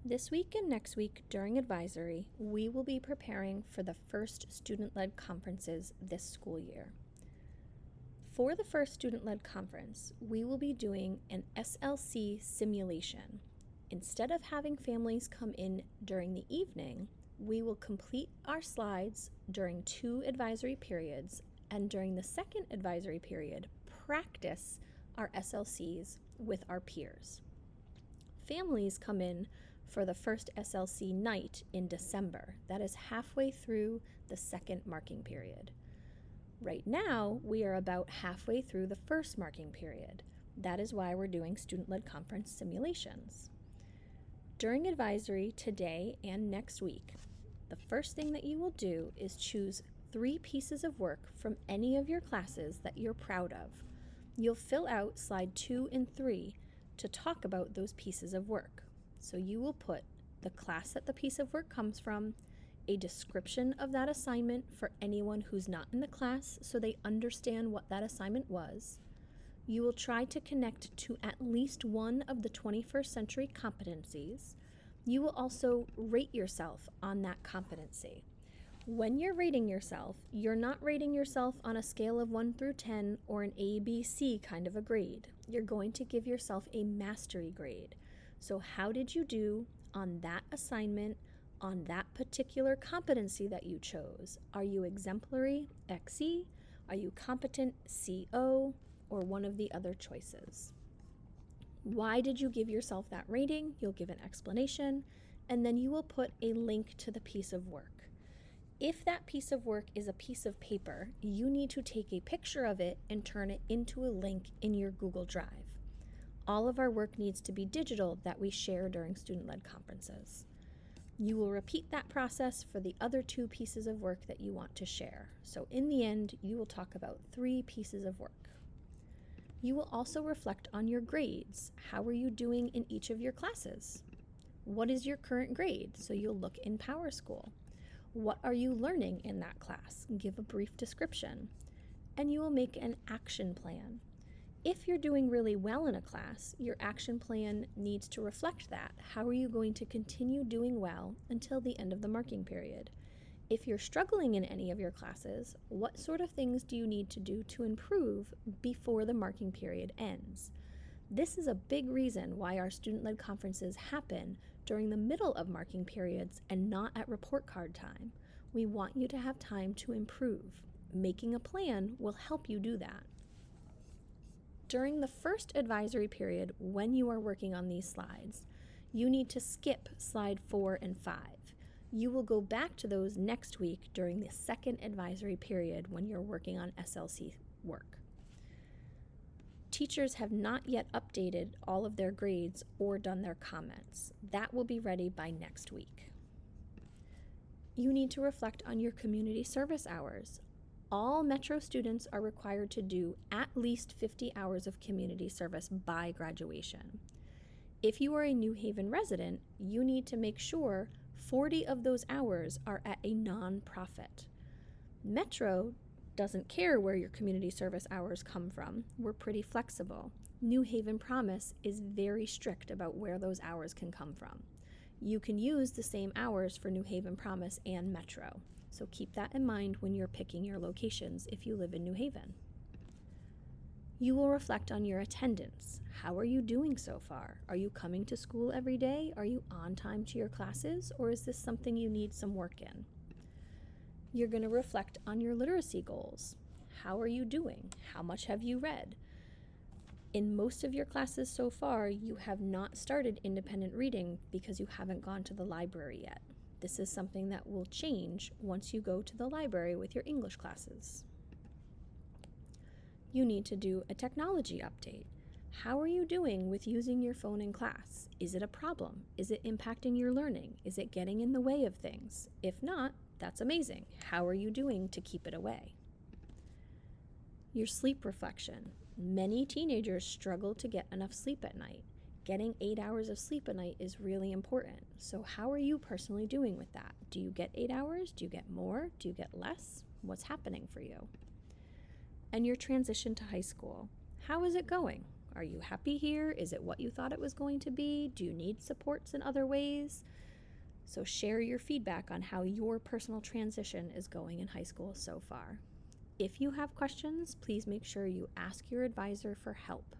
This week and next week during advisory, we will be preparing for the first student-led conferences this school year. For the first student-led conference, we will be doing an SLC simulation. Instead of having families come in during the evening, we will complete our slides during 2 advisory periods, and during the second advisory period, practice our SLCs with our peers. Families come in for the first SLC night in December. That is halfway through the second marking period. Right now, we are about halfway through the first marking period. That is why we're doing student-led conference simulations. During advisory today and next week, the first thing that you will do is choose 3 pieces of work from any of your classes that you're proud of. You'll fill out slide 2 and 3 to talk about those pieces of work. So you will put the class that the piece of work comes from, a description of that assignment for anyone who's not in the class so they understand what that assignment was. You will try to connect to at least one of the 21st century competencies. You will also rate yourself on that competency. When you're rating yourself, you're not rating yourself on a scale of 1 through 10 or an A, B, C kind of a grade. You're going to give yourself a mastery grade. So how did you do on that assignment, on that particular competency that you chose? Are you exemplary, XE? Are you competent, CO? Or one of the other choices? Why did you give yourself that rating? You'll give an explanation, and then you will put a link to the piece of work. If that piece of work is a piece of paper, you need to take a picture of it and turn it into a link in your Google Drive. All of our work needs to be digital that we share during student-led conferences. You will repeat that process for the other 2 pieces of work that you want to share. So in the end, you will talk about 3 pieces of work. You will also reflect on your grades. How are you doing in each of your classes? What is your current grade? So you'll look in PowerSchool. What are you learning in that class? Give a brief description. And you will make an action plan. If you're doing really well in a class, your action plan needs to reflect that. How are you going to continue doing well until the end of the marking period? If you're struggling in any of your classes, what sort of things do you need to do to improve before the marking period ends? This is a big reason why our student-led conferences happen during the middle of marking periods and not at report card time. We want you to have time to improve. Making a plan will help you do that. During the first advisory period, when you are working on these slides, you need to skip slide 4 and 5. You will go back to those next week during the second advisory period when you're working on SLC work. Teachers have not yet updated all of their grades or done their comments. That will be ready by next week. You need to reflect on your community service hours. All Metro students are required to do at least 50 hours of community service by graduation. If you are a New Haven resident, you need to make sure 40 of those hours are at a nonprofit. Metro doesn't care where your community service hours come from. We're pretty flexible. New Haven Promise is very strict about where those hours can come from. You can use the same hours for New Haven Promise and Metro. So keep that in mind when you're picking your locations if you live in New Haven. You will reflect on your attendance. How are you doing so far? Are you coming to school every day? Are you on time to your classes? Or is this something you need some work in? You're going to reflect on your literacy goals. How are you doing? How much have you read? In most of your classes so far, you have not started independent reading because you haven't gone to the library yet. This is something that will change once you go to the library with your English classes. You need to do a technology update. How are you doing with using your phone in class? Is it a problem? Is it impacting your learning? Is it getting in the way of things? If not, that's amazing. How are you doing to keep it away? Your sleep reflection. Many teenagers struggle to get enough sleep at night. Getting 8 hours of sleep a night is really important. So how are you personally doing with that? Do you get 8 hours? Do you get more? Do you get less? What's happening for you? And your transition to high school. How is it going? Are you happy here? Is it what you thought it was going to be? Do you need supports in other ways? So share your feedback on how your personal transition is going in high school so far. If you have questions, please make sure you ask your advisor for help.